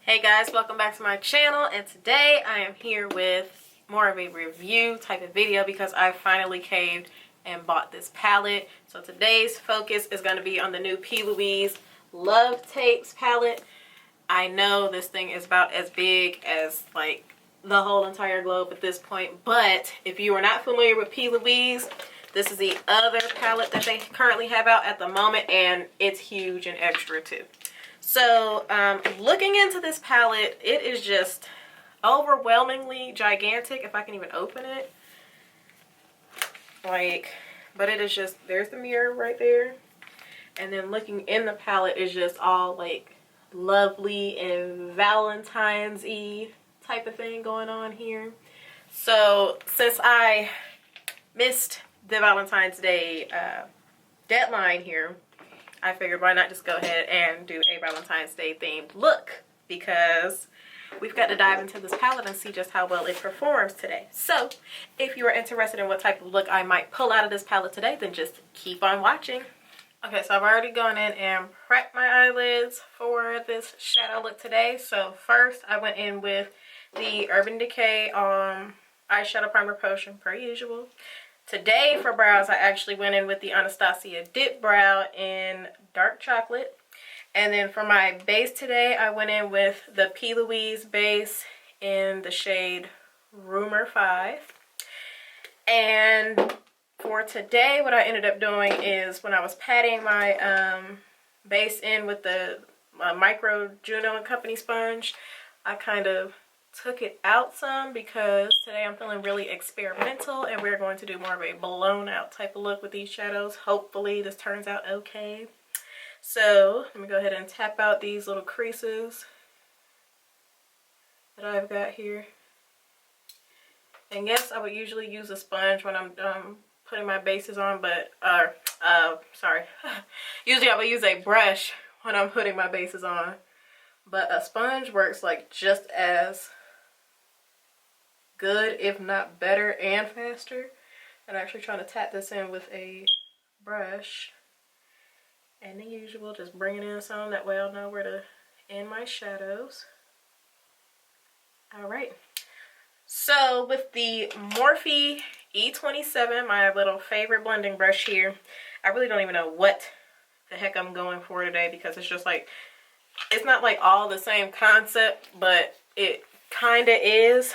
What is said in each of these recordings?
Hey guys, welcome back to my channel, and today I am here with more of a review type of video because I finally caved and bought this palette. So today's focus is going to be on the new P. Louise Love Takes palette. I know this thing is about as big as like the whole entire globe at this point, but if you are not familiar with P. Louise, this is the other palette that they currently have out at the moment, and it's huge and extra too. So looking into this palette, it is just overwhelmingly gigantic, if I can even open it. But it is just, there's the mirror right there. And then looking in the palette is just all like lovely and Valentine's-y type of thing going on here. So since I missed the Valentine's Day deadline here, I figured why not just go ahead and do a Valentine's Day themed look, because we've got to dive into this palette and see just how well it performs today. So if you are interested in what type of look I might pull out of this palette today, then just keep on watching. Okay, so I've already gone in and prepped my eyelids for this shadow look today. So first I went in with the Urban Decay eyeshadow primer potion per usual. Today for brows, I actually went in with the Anastasia Dip Brow in dark chocolate. And then for my base today, I went in with the P. Louise base in the shade Rumor 5. And for today, what I ended up doing is when I was patting my base in with the micro JUNO and Company sponge, I kind of took it out some because today I'm feeling really experimental and we're going to do more of a blown out type of look with these shadows. Hopefully this turns out okay. So let me go ahead and tap out these little creases that I've got here. And yes, I would usually use a sponge when I'm putting my bases on, but usually I would use a brush when I'm putting my bases on, but a sponge works like just as good, if not better and faster. I'm actually trying to tap this in with a brush, and the usual, just bring it in some, that way I'll know where to end my shadows. All right, so with the Morphe E27, my little favorite blending brush here, I really don't even know what the heck I'm going for today, because it's just like, it's not like all the same concept, but it kind of is.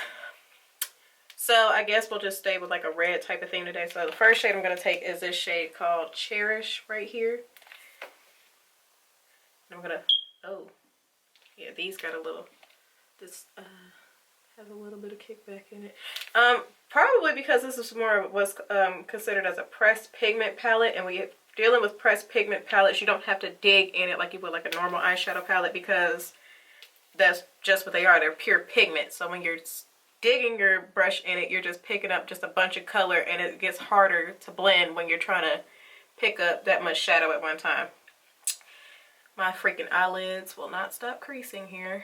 So I guess we'll just stay with like a red type of theme today. So the first shade I'm going to take is this shade called Cherish right here. And I'm going to, oh, yeah, these got a little, this has a little bit of kickback in it. Probably because this is more of what's considered as a pressed pigment palette. And when you're dealing with pressed pigment palettes, you don't have to dig in it like you would like a normal eyeshadow palette, because that's just what they are. They're pure pigment. So when you're digging your brush in it, you're just picking up just a bunch of color, and it gets harder to blend when you're trying to pick up that much shadow at one time. My freaking eyelids will not stop creasing here.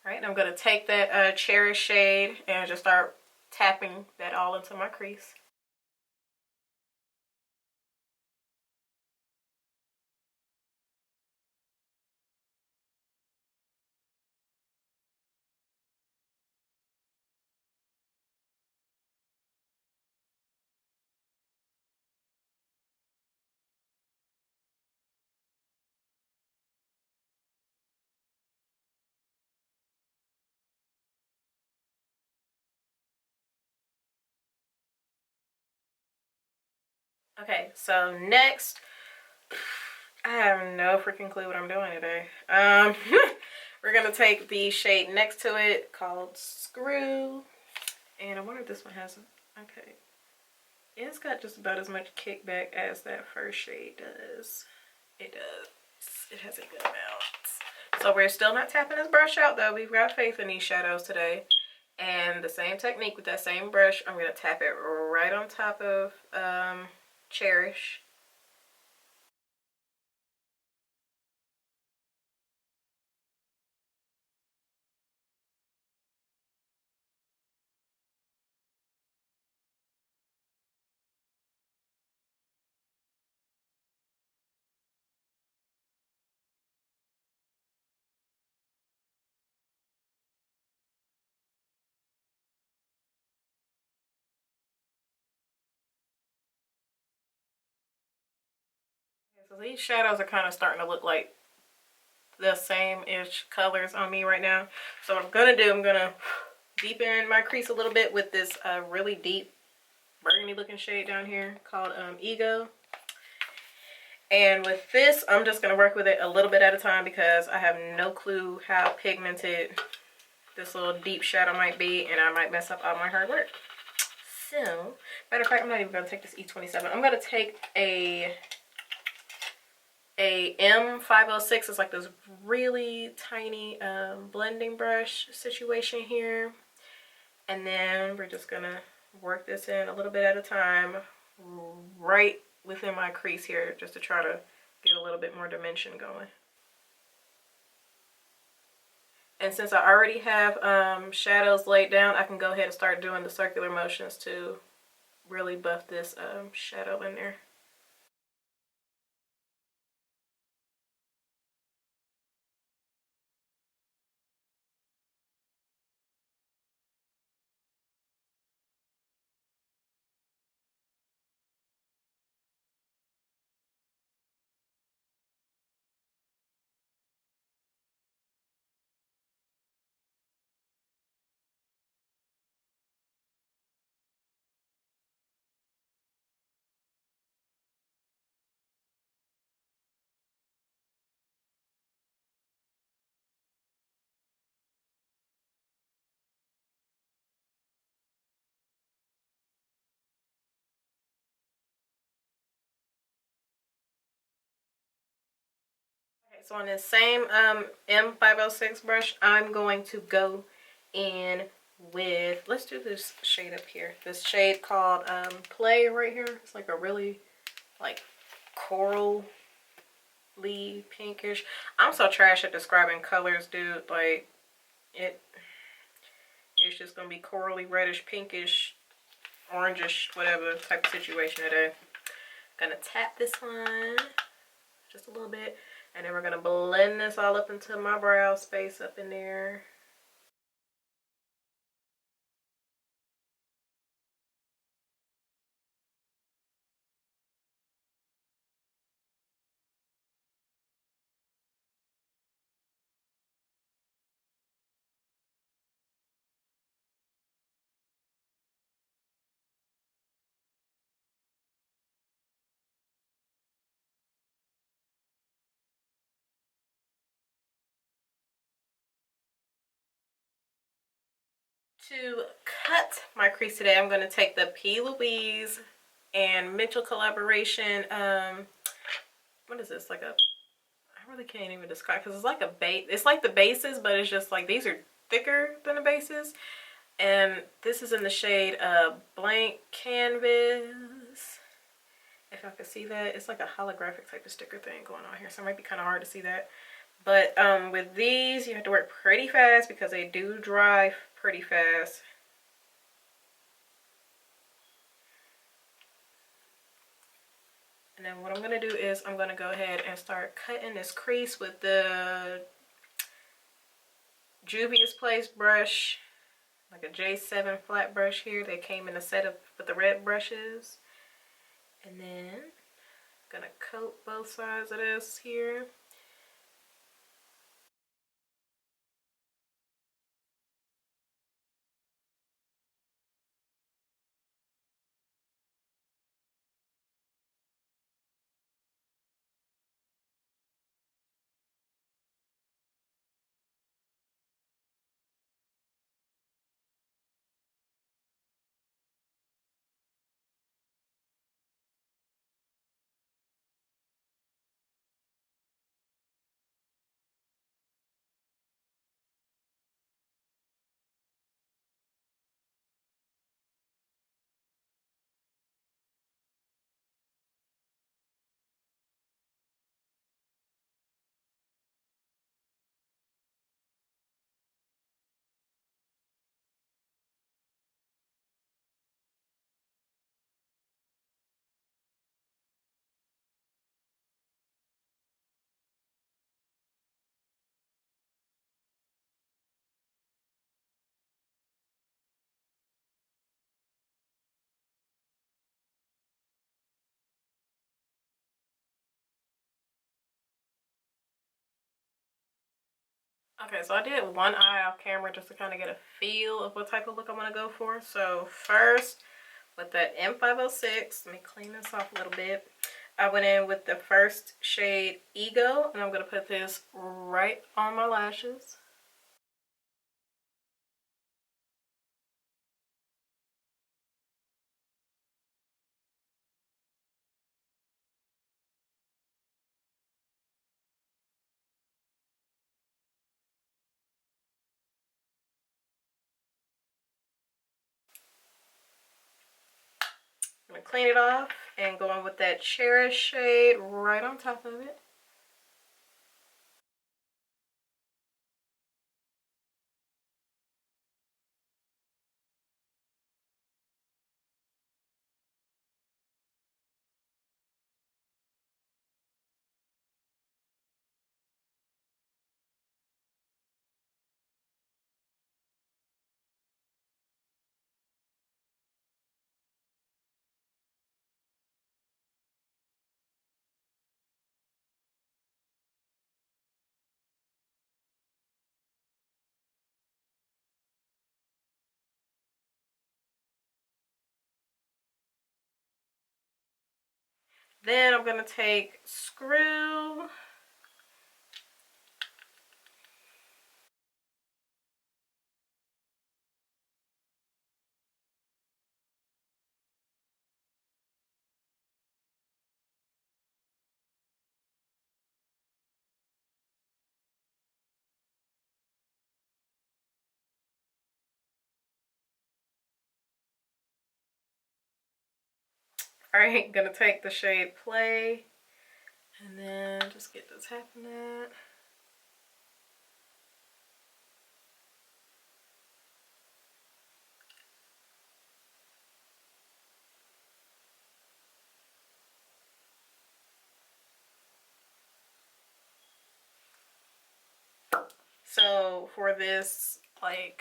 All right, I'm going to take that Cherish shade and just start tapping that all into my crease. Okay, so next, I have no freaking clue what I'm doing today. We're gonna take the shade next to it called Screw, and I wonder if this one has, okay, it's got just about as much kickback as that first shade does. It does. It has a good amount. So we're still not tapping this brush out though. We've got faith in these shadows today. And the same technique with that same brush, I'm gonna tap it right on top of Cherish. So these shadows are kind of starting to look like the same-ish colors on me right now. So what I'm gonna do, I'm gonna deepen my crease a little bit with this really deep burgundy looking shade down here called Ego. And with this, I'm just gonna work with it a little bit at a time because I have no clue how pigmented this little deep shadow might be, and I might mess up all my hard work. So, matter of fact, I'm not even gonna take this E27. I'm gonna take a M506. It's like this really tiny blending brush situation here. And then we're just gonna work this in a little bit at a time right within my crease here, just to try to get a little bit more dimension going. And since I already have shadows laid down, I can go ahead and start doing the circular motions to really buff this shadow in there. Okay, so on this same M506 brush, I'm going to go in with, let's do this shade up here. This shade called Play right here. It's like a really like corally pinkish. I'm so trash at describing colors, dude. Like it's just gonna be corally, reddish, pinkish, orangish, whatever type of situation today. Gonna tap this one just a little bit, and then we're gonna blend this all up into my brow space up in there. To cut my crease today, I'm going to take the P. Louise and Mitchell collaboration. What is this? Like a, I really can't even describe, because it's like a base. It's like the bases, but it's just like these are thicker than the bases. And this is in the shade Blank Canvas. If I could see that, it's like a holographic type of sticker thing going on here, so it might be kind of hard to see that. But with these, you have to work pretty fast because they do dry pretty fast. And then what I'm going to do is I'm going to go ahead and start cutting this crease with the Juvia's Place brush, like a J7 flat brush here. They came in a set of with the red brushes. And then I'm going to coat both sides of this here. Okay, so I did one eye off camera just to kind of get a feel of what type of look I want to go for. So first, with the M506, let me clean this off a little bit. I went in with the first shade Ego, and I'm going to put this right on my lashes. I'm going to clean it off and go in with that Cherish shade right on top of it. Then I'm going to take Screw. Alright, gonna take the shade Play and then just get this happening. So for this like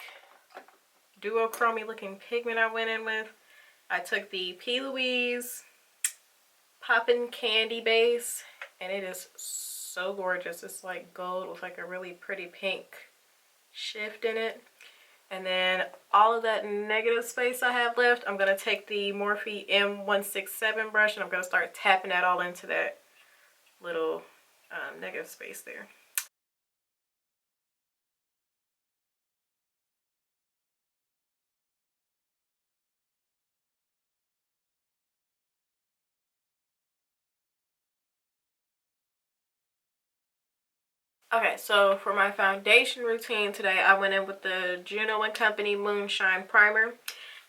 duochrome looking pigment I went in with, I took the P. Louise Poppin' Candy base, and it is so gorgeous. It's like gold with like a really pretty pink shift in it. And then all of that negative space I have left, I'm going to take the Morphe M167 brush and I'm going to start tapping that all into that little negative space there. Okay, so for my foundation routine today, I went in with the JUNO and Company Moonshine Primer.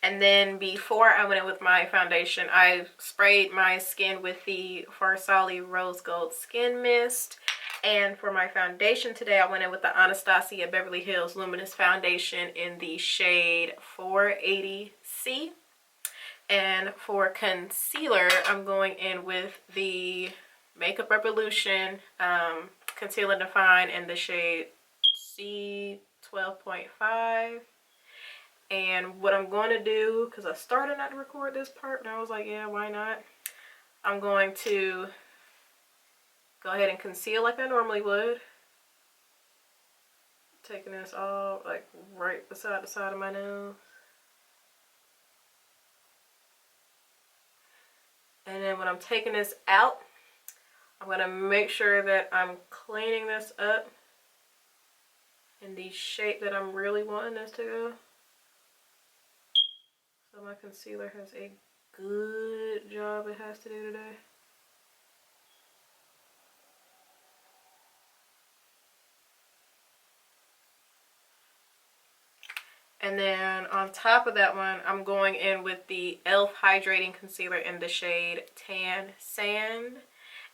And then before I went in with my foundation, I sprayed my skin with the FARSALI Rose Gold Skin Mist. And for my foundation today, I went in with the ANASTASIA Beverly Hills Luminous Foundation in the shade 480C. And for concealer, I'm going in with the Makeup Revolution Conceal and Define in the shade C12.5. And what I'm going to do, because I started not to record this part, and I was like, yeah, why not? I'm going to go ahead and conceal like I normally would. Taking this all like right beside the side of my nose. And then when I'm taking this out, I'm going to make sure that I'm cleaning this up in the shape that I'm really wanting this to go. So my concealer has a good job it has to do today. And then on top of that one, I'm going in with the E.L.F. Hydrating Concealer in the shade Tan Sand.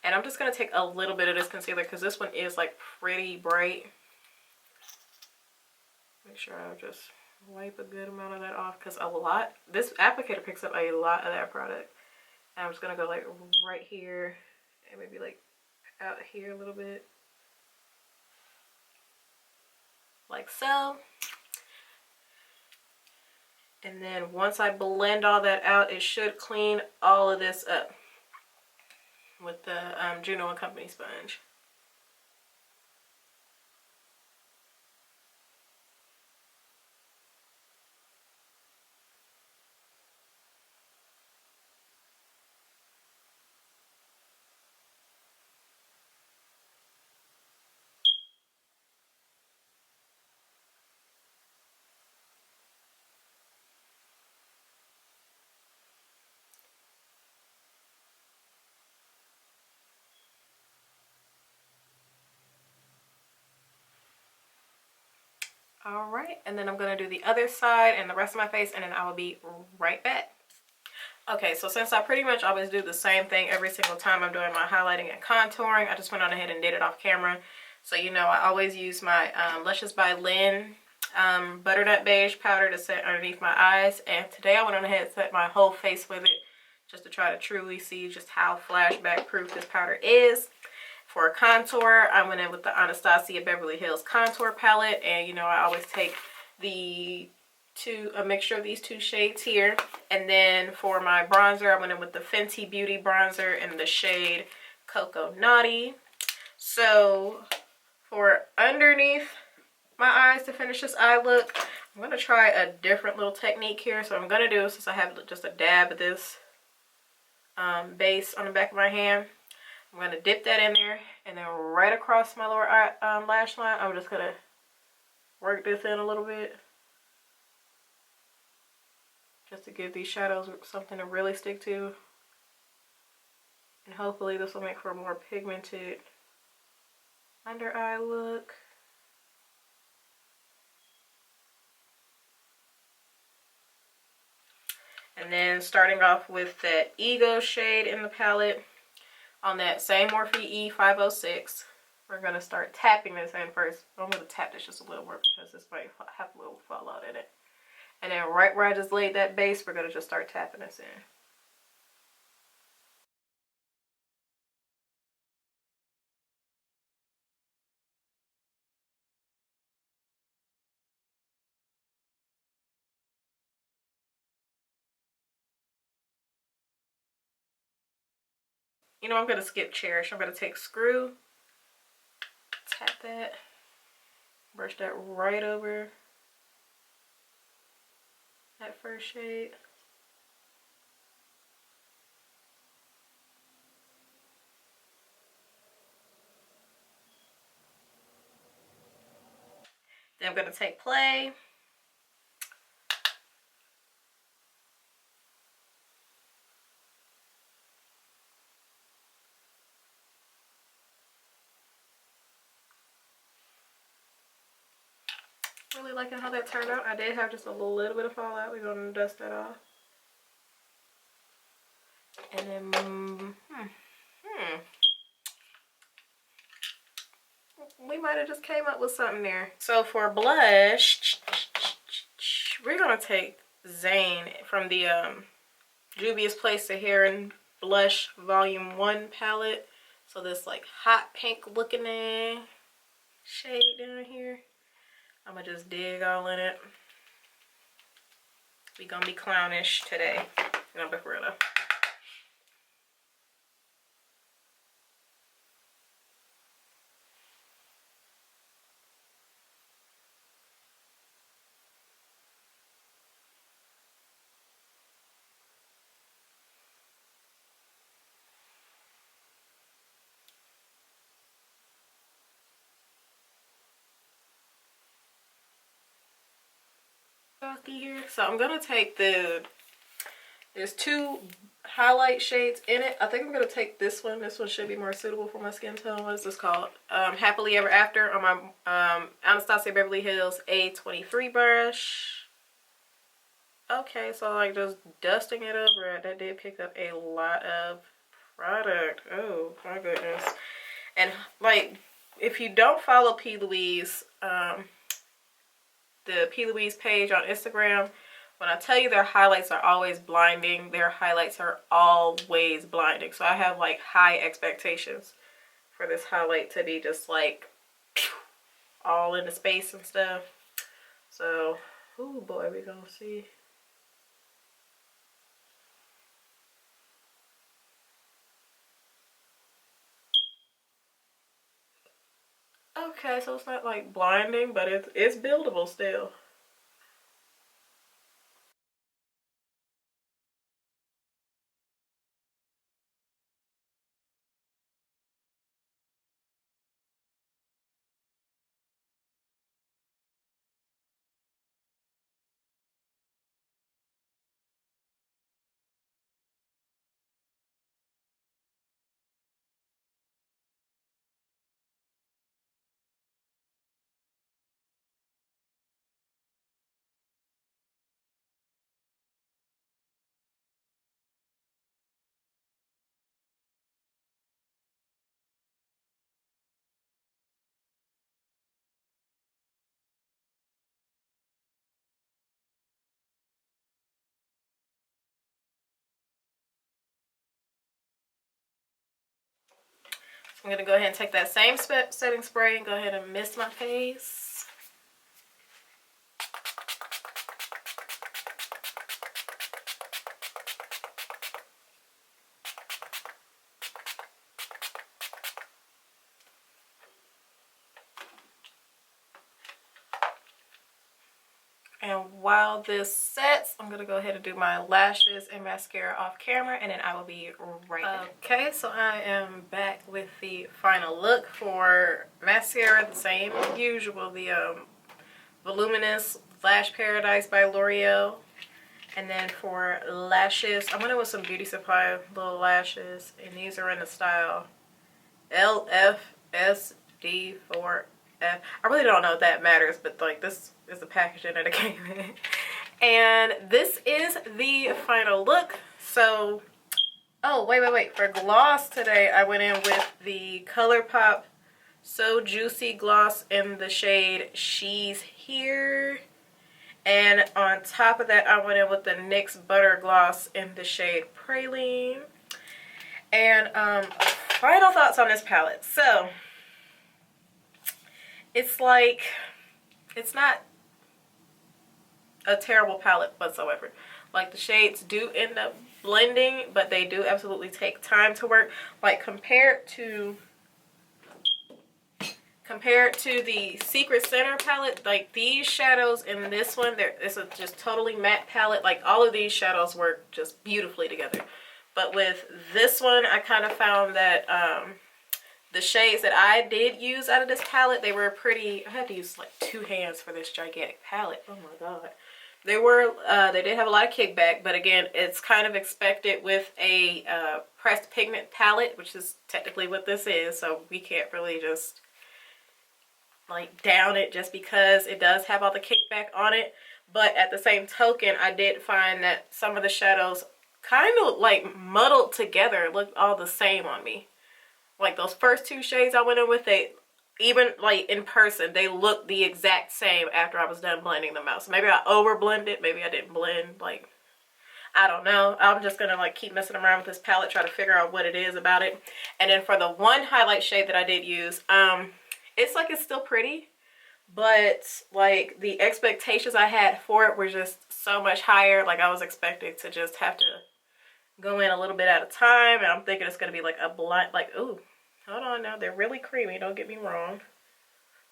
And I'm just going to take a little bit of this concealer because this one is like pretty bright. Make sure I just wipe a good amount of that off because this applicator picks up a lot of that product. And I'm just going to go like right here and maybe like out here a little bit. Like so. And then once I blend all that out, it should clean all of this up with the JUNO and Company sponge. All right, and then I'm gonna do the other side and the rest of my face, and then I will be right back. Okay, so since I pretty much always do the same thing every single time I'm doing my highlighting and contouring, I just went on ahead and did it off camera. So you know, I always use my LUSCIOUS by LYNN butternut beige powder to set underneath my eyes, and today I went on ahead and set my whole face with it just to try to truly see just how flashback proof this powder is. For contour, I went in with the Anastasia Beverly Hills contour palette, and you know, I always take a mixture of these two shades here. And then for my bronzer, I went in with the Fenty Beauty bronzer in the shade Cocoa Naughty. So for underneath my eyes to finish this eye look, I'm going to try a different little technique here. So I'm going to do, since I have just a dab of this base on the back of my hand, I'm going to dip that in there, and then right across my lower lash line, I'm just going to work this in a little bit, just to give these shadows something to really stick to. And hopefully this will make for a more pigmented under eye look. And then starting off with that Ego shade in the palette, on that same Morphe E506, we're going to start tapping this in first. I'm going to tap this just a little more because this might have a little fallout in it. And then right where I just laid that base, we're going to just start tapping this in. You know, I'm going to skip Cherish. I'm going to take Screw, tap that, brush that right over that first shade. Then I'm going to take Play. Really liking how that turned out. I did have just a little bit of fallout. We're going to dust that off. And then, we might have just came up with something there. So for blush, we're going to take Zane from the Juvia's Place Sahara Blush Volume 1 palette. So this like hot pink looking shade down here. I'm going to just dig all in it. We going to be clownish today. No, but for real though. Here. So I'm gonna take there's two highlight shades in it. I think I'm gonna take this one. This one should be more suitable for my skin tone. What is this called? Happily Ever After on my Anastasia Beverly Hills A23 brush. Okay, so like just dusting it over, that did pick up a lot of product. Oh my goodness. And like, if you don't follow P. Louise, the P. Louise page on Instagram, when I tell you their highlights are always blinding, their highlights are always blinding. So I have like high expectations for this highlight to be just like all in the space and stuff. So, oh boy, we're gonna see. Okay, so it's not like blinding, but it's buildable still. I'm going to go ahead and take that same setting spray and go ahead and mist my face. And while this sets, I'm going to go ahead and do my lashes and mascara off camera, and then I will be right back. Okay, so I am back with the final look for mascara, the same as usual, the Voluminous Lash Paradise by L'Oreal. And then for lashes, I'm going to with some Beauty Supply little lashes, and these are in the style LFSD4F. I really don't know if that matters, but like this is the packaging that it came in. And this is the final look. So, oh, wait. For gloss today, I went in with the ColourPop So Juicy Gloss in the shade She's Here. And on top of that, I went in with the NYX Butter Gloss in the shade Praline. And final thoughts on this palette. So, it's like, it's not a terrible palette whatsoever. Like, the shades do end up blending, but they do absolutely take time to work. Like, compared to the Secret Center palette, like these shadows in this one, it's a just totally matte palette. Like, all of these shadows work just beautifully together. But with this one, I kind of found that the shades that I did use out of this palette, they were pretty, I had to use like 2 hands for this gigantic palette. Oh my god. They did have a lot of kickback, but again, it's kind of expected with a pressed pigment palette, which is technically what this is, so we can't really just like down it just because it does have all the kickback on it. But at the same token, I did find that some of the shadows kind of like muddled together, looked all the same on me. Like those first 2 shades I went in with, they even like in person, they look the exact same after I was done blending them out. So maybe I over blended, maybe I didn't blend, like I don't know. I'm just gonna like keep messing around with this palette, try to figure out what it is about it. And then for the one highlight shade that I did use, it's like it's still pretty, but like the expectations I had for it were just so much higher. Like I was expecting to just have to go in a little bit at a time, and I'm thinking it's gonna be like a blind, like, ooh, hold on now, they're really creamy, don't get me wrong.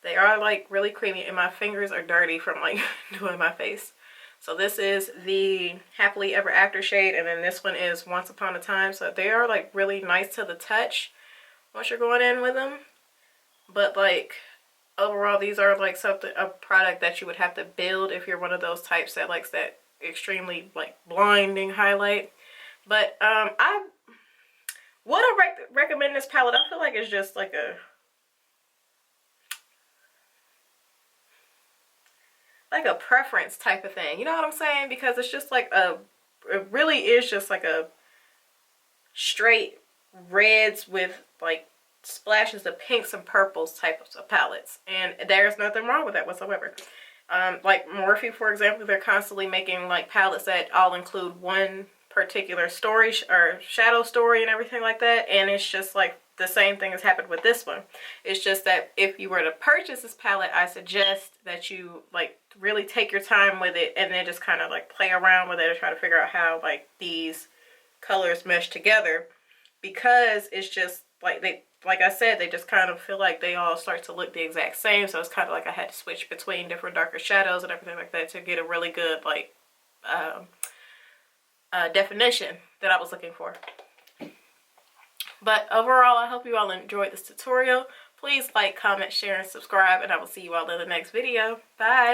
They are like really creamy, and my fingers are dirty from like doing my face. So this is the Happily Ever After shade, and then this one is Once Upon a Time. So they are like really nice to the touch once you're going in with them. But like overall, these are like a product that you would have to build if you're one of those types that likes that extremely like blinding highlight. But I would recommend this palette. I feel like it's just like a preference type of thing. You know what I'm saying? Because it's just like it really is just like a straight reds with like splashes of pinks and purples types of palettes. And there's nothing wrong with that whatsoever. Like Morphe, for example, they're constantly making like palettes that all include one particular story or shadow story and everything like that, and it's just like the same thing has happened with this one. It's just that if you were to purchase this palette, I suggest that you like really take your time with it and then just kind of like play around with it and try to figure out how like these colors mesh together, because it's just like like I said, they just kind of feel like they all start to look the exact same. So it's kind of like I had to switch between different darker shadows and everything like that to get a really good like definition that I was looking for. But overall, I hope you all enjoyed this tutorial. Please like, comment, share, and subscribe, and I will see you all in the next video. Bye!